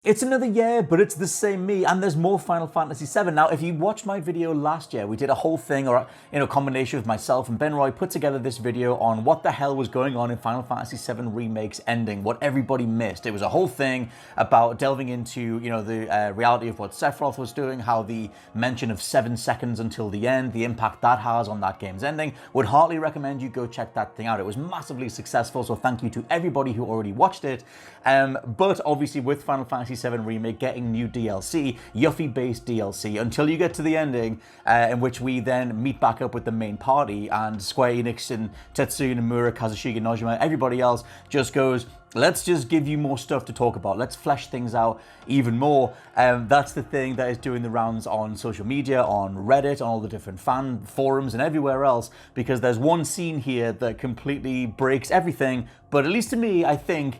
It's another year, but it's the same me, and there's more Final Fantasy VII. Now, if you watched my video last year, we did a whole thing, or a combination of myself and Ben Roy put together this video on what the hell was going on in Final Fantasy VII Remake's ending, what everybody missed. It was a whole thing about delving into, the reality of what Sephiroth was doing, how the mention of 7 seconds until the end, the impact that has on that game's ending. Would heartily recommend you go check that thing out. It was massively successful, so thank you to everybody who already watched it. But obviously with Final Fantasy VII Remake getting new DLC, Yuffie-based DLC, until you get to the ending, in which we then meet back up with the main party, and Square Enix and Tetsuya Nomura, Kazushige Nojima, everybody else just goes, let's just give you more stuff to talk about. Let's flesh things out even more. That's the thing that is doing the rounds on social media, on Reddit, on all the different fan forums and everywhere else, because there's one scene here that completely breaks everything, but at least to me, I think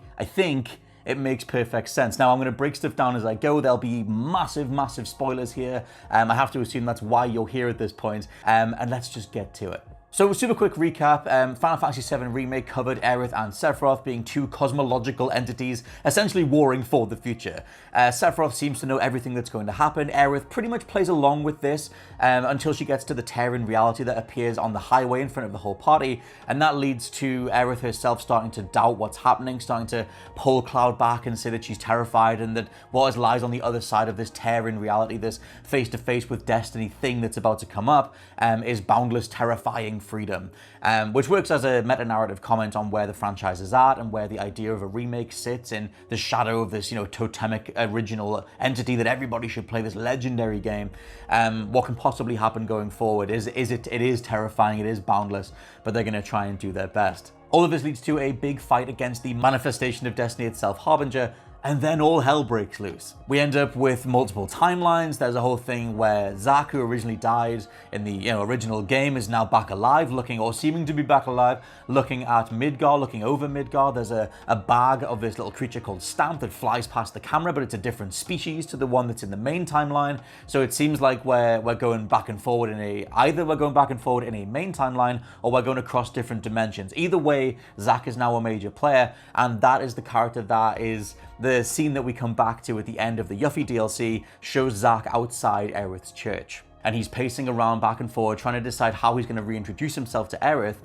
it makes perfect sense. Now, I'm going to break stuff down as I go. There'll be massive spoilers here. I have to assume that's why you're here at this point. And let's just get to it. So, super quick recap, Final Fantasy VII Remake covered Aerith and Sephiroth being two cosmological entities essentially warring for the future. Sephiroth seems to know everything that's going to happen. Aerith pretty much plays along with this until she gets to the tear in reality that appears on the highway in front of the whole party, and that leads to Aerith herself starting to doubt what's happening, starting to pull Cloud back and say that she's terrified and that what lies on the other side of this tear in reality, this face-to-face with destiny thing that's about to come up, is boundless, terrifying freedom, which works as a meta-narrative comment on where the franchise is at and where the idea of a remake sits in the shadow of this, totemic original entity that everybody should play, this legendary game. What can possibly happen going forward it is terrifying, it is boundless, but they're going to try and do their best. All of this leads to a big fight against the manifestation of destiny itself, Harbinger, and then all hell breaks loose. We end up with multiple timelines. There's a whole thing where Zack, who originally died in the original game, is now back alive, seeming to be back alive, looking at Midgar, looking over Midgar. There's a bag of this little creature called Stamp that flies past the camera, but it's a different species to the one that's in the main timeline. So it seems like we're going back and forward either we're going back and forward in a main timeline, or we're going across different dimensions. Either way, Zack is now a major player, and that is the character that is the scene that we come back to at the end of the Yuffie DLC, shows Zack outside Aerith's church. And he's pacing around back and forward, trying to decide how he's going to reintroduce himself to Aerith.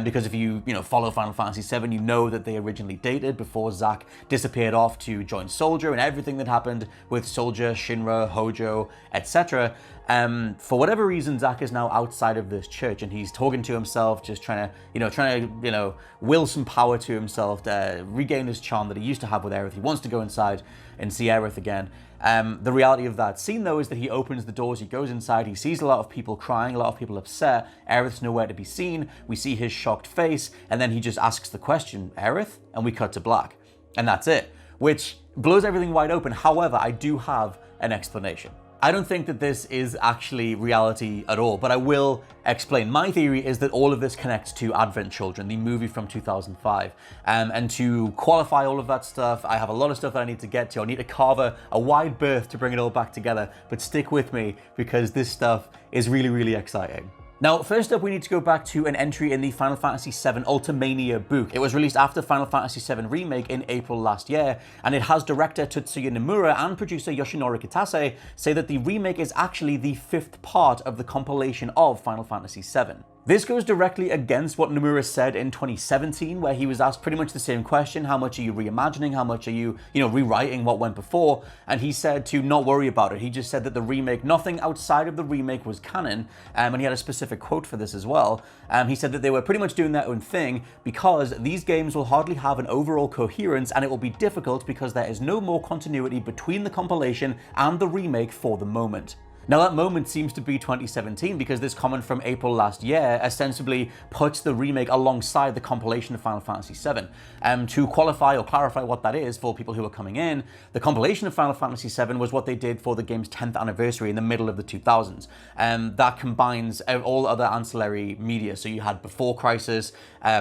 Because if you follow Final Fantasy VII, you know that they originally dated before Zack disappeared off to join Soldier and everything that happened with Soldier, Shinra, Hojo, etc. For whatever reason, Zack is now outside of this church, and he's talking to himself, just trying to will some power to himself, to regain his charm that he used to have with Aerith. He wants to go inside and see Aerith again. The reality of that scene, though, is that he opens the doors, he goes inside, he sees a lot of people crying, a lot of people upset. Aerith's nowhere to be seen. We see his shocked face, and then he just asks the question, Aerith? And we cut to black. And that's it, which blows everything wide open. However, I do have an explanation. I don't think that this is actually reality at all, but I will explain. My theory is that all of this connects to Advent Children, the movie from 2005. And to qualify all of that stuff, I have a lot of stuff that I need to get to. I need to carve a wide berth to bring it all back together, but stick with me because this stuff is really exciting. Now, first up, we need to go back to an entry in the Final Fantasy VII Ultimania book. It was released after Final Fantasy VII Remake in April last year, and it has director Tetsuya Nomura and producer Yoshinori Kitase say that the remake is actually the 5th part of the compilation of Final Fantasy VII. This goes directly against what Nomura said in 2017, where he was asked pretty much the same question: how much are you reimagining? How much are you, rewriting what went before? And he said to not worry about it. He just said that the remake, nothing outside of the remake was canon, and he had a specific quote for this as well. He said that they were pretty much doing their own thing because these games will hardly have an overall coherence, and it will be difficult because there is no more continuity between the compilation and the remake for the moment. Now, that moment seems to be 2017 because this comment from April last year ostensibly puts the remake alongside the compilation of Final Fantasy VII. To qualify or clarify what that is for people who are coming in, the compilation of Final Fantasy VII was what they did for the game's 10th anniversary in the middle of the 2000s. That combines all other ancillary media. So you had Before Crisis,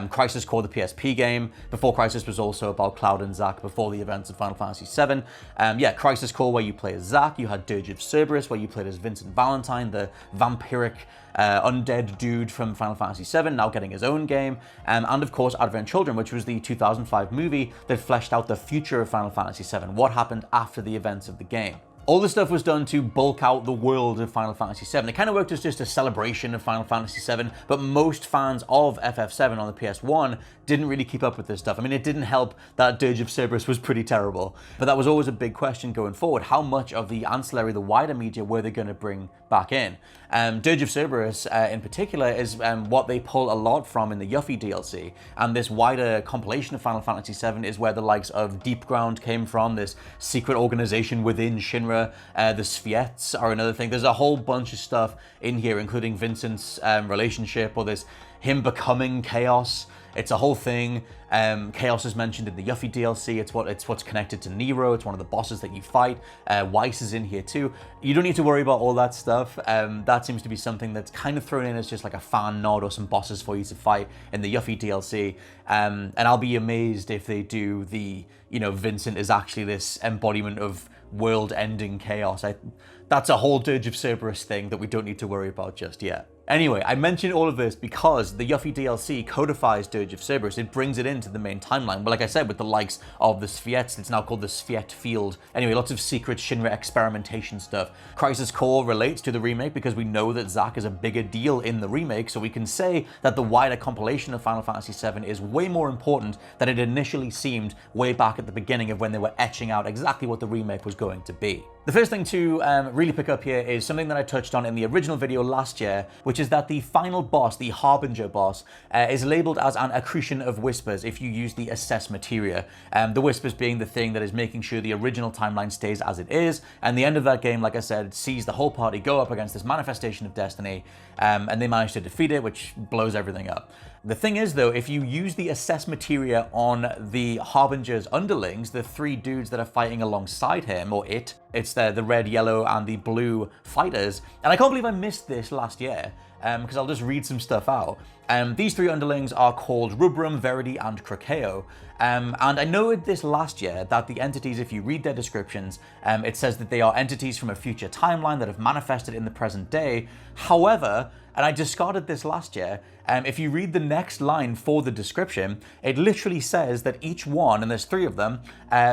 Crisis Core, the PSP game. Before Crisis was also about Cloud and Zack before the events of Final Fantasy VII. Crisis Core, where you play as Zack. You had Dirge of Cerberus, where you played as as Vincent Valentine, the vampiric undead dude from Final Fantasy VII, now getting his own game, and of course Advent Children, which was the 2005 movie that fleshed out the future of Final Fantasy VII, what happened after the events of the game. All this stuff was done to bulk out the world of Final Fantasy VII. It kind of worked as just a celebration of Final Fantasy VII, but most fans of FF7 on the PS1 didn't really keep up with this stuff. I mean, it didn't help that Dirge of Cerberus was pretty terrible, but that was always a big question going forward. How much of the ancillary, the wider media, were they going to bring back in? Dirge of Cerberus, in particular, is what they pull a lot from in the Yuffie DLC, and this wider compilation of Final Fantasy VII is where the likes of Deep Ground came from, this secret organization within Shinra. The Sviets are another thing. There's a whole bunch of stuff in here, including Vincent's relationship, or this him becoming Chaos. It's a whole thing. Chaos is mentioned in the Yuffie DLC. It's what's connected to Nero. It's one of the bosses that you fight. Weiss is in here too. You don't need to worry about all that stuff. That seems to be something that's kind of thrown in as just like a fan nod or some bosses for you to fight in the Yuffie DLC. And I'll be amazed if they do the, Vincent is actually this embodiment of world-ending chaos. That's a whole Dirge of Cerberus thing that we don't need to worry about just yet. Anyway, I mention all of this because the Yuffie DLC codifies Dirge of Cerberus. It brings it into the main timeline. But like I said, with the likes of the Sviets, it's now called the Sviet Field. Anyway, lots of secret Shinra experimentation stuff. Crisis Core relates to the remake because we know that Zack is a bigger deal in the remake, so we can say that the wider compilation of Final Fantasy VII is way more important than it initially seemed way back at the beginning of when they were etching out exactly what the remake was going to be. The first thing to really pick up here is something that I touched on in the original video last year, which is that the final boss, the Harbinger boss, is labeled as an accretion of whispers if you use the assess materia. The whispers being the thing that is making sure the original timeline stays as it is, and the end of that game, like I said, sees the whole party go up against this manifestation of destiny, and they manage to defeat it, which blows everything up. The thing is, though, if you use the assess materia on the Harbinger's underlings, the three dudes that are fighting alongside him, or it's the red, yellow, and the blue fighters, and I can't believe I missed this last year, because I'll just read some stuff out. These three underlings are called Rubrum, Verity, and Krakeo. And I noted this last year that the entities, if you read their descriptions, it says that they are entities from a future timeline that have manifested in the present day. However, and I discarded this last year, if you read the next line for the description, it literally says that each one, and there's three of them,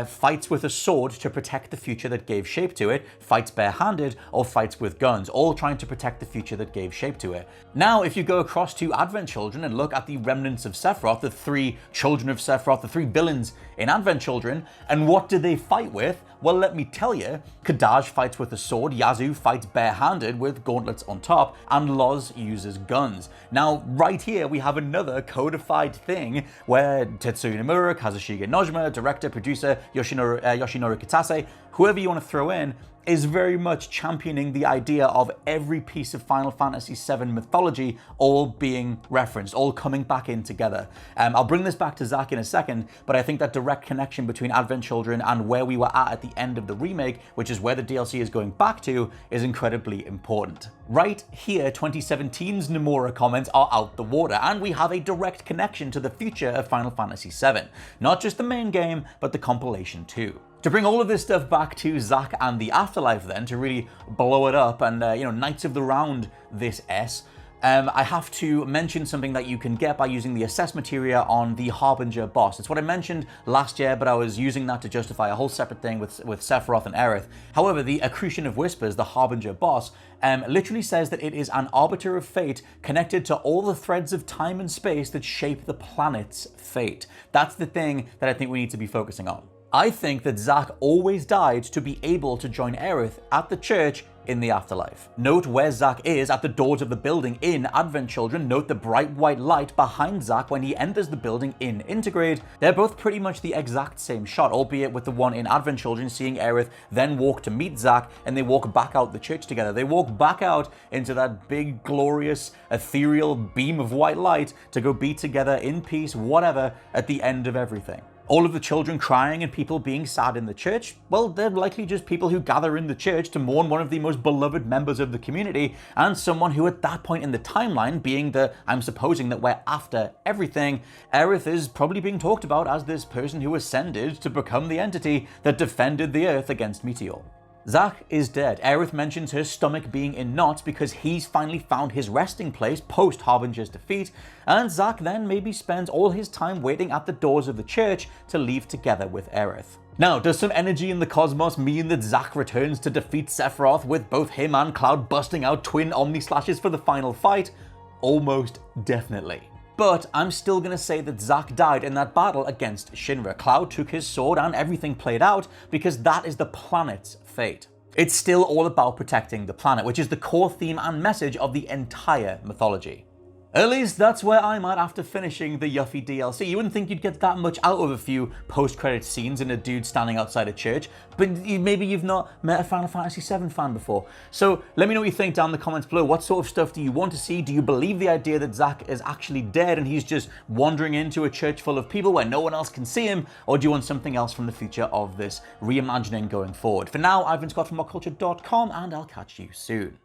fights with a sword to protect the future that gave shape to it, fights barehanded, or fights with guns, all trying to protect the future that gave shape to it. Now, if you go across to Advent Children and look at the remnants of Sephiroth, the three children of Sephiroth, the three villains in Advent Children, and what do they fight with? Well, let me tell you, Kadaj fights with a sword, Yazoo fights barehanded with gauntlets on top, and Loz uses guns. Now, right here, we have another codified thing where Tetsuya Nomura, Kazushige Nojima, director, producer, Yoshinori Kitase, whoever you want to throw in, is very much championing the idea of every piece of Final Fantasy VII mythology all being referenced, all coming back in together. I'll bring this back to Zack in a second, but I think that direct connection between Advent Children and where we were at the end of the remake, which is where the DLC is going back to, is incredibly important. Right here, 2017's Nomura comments are out the water, and we have a direct connection to the future of Final Fantasy VII. Not just the main game, but the compilation too. To bring all of this stuff back to Zack and the Afterlife then, to really blow it up and, Knights of the Round this S, I have to mention something that you can get by using the assess materia on the Harbinger boss. It's what I mentioned last year, but I was using that to justify a whole separate thing with Sephiroth and Aerith. However, the accretion of whispers, the Harbinger boss, literally says that it is an arbiter of fate connected to all the threads of time and space that shape the planet's fate. That's the thing that I think we need to be focusing on. I think that Zack always died to be able to join Aerith at the church in the Afterlife. Note where Zack is at the doors of the building in Advent Children. Note the bright white light behind Zack when he enters the building in Intergrade. They're both pretty much the exact same shot, albeit with the one in Advent Children seeing Aerith then walk to meet Zack, and they walk back out the church together. They walk back out into that big, glorious, ethereal beam of white light to go be together in peace, whatever, at the end of everything. All of the children crying and people being sad in the church, well, they're likely just people who gather in the church to mourn one of the most beloved members of the community, and someone who at that point in the timeline, being I'm supposing that we're after everything, Aerith is probably being talked about as this person who ascended to become the entity that defended the Earth against Meteor. Zack is dead. Aerith mentions her stomach being in knots because he's finally found his resting place post Harbinger's defeat, and Zack then maybe spends all his time waiting at the doors of the church to leave together with Aerith. Now, does some energy in the cosmos mean that Zack returns to defeat Sephiroth with both him and Cloud busting out twin Omni-Slashes for the final fight? Almost definitely. But I'm still gonna say that Zack died in that battle against Shinra. Cloud took his sword and everything played out because that is the planet's fate. It's still all about protecting the planet, which is the core theme and message of the entire mythology. At least that's where I'm at after finishing the Yuffie DLC. You wouldn't think you'd get that much out of a few post-credit scenes and a dude standing outside a church, but maybe you've not met a Final Fantasy VII fan before. So let me know what you think down in the comments below. What sort of stuff do you want to see? Do you believe the idea that Zack is actually dead and he's just wandering into a church full of people where no one else can see him? Or do you want something else from the future of this reimagining going forward? For now, I've been Scott from WhatCulture.com, and I'll catch you soon.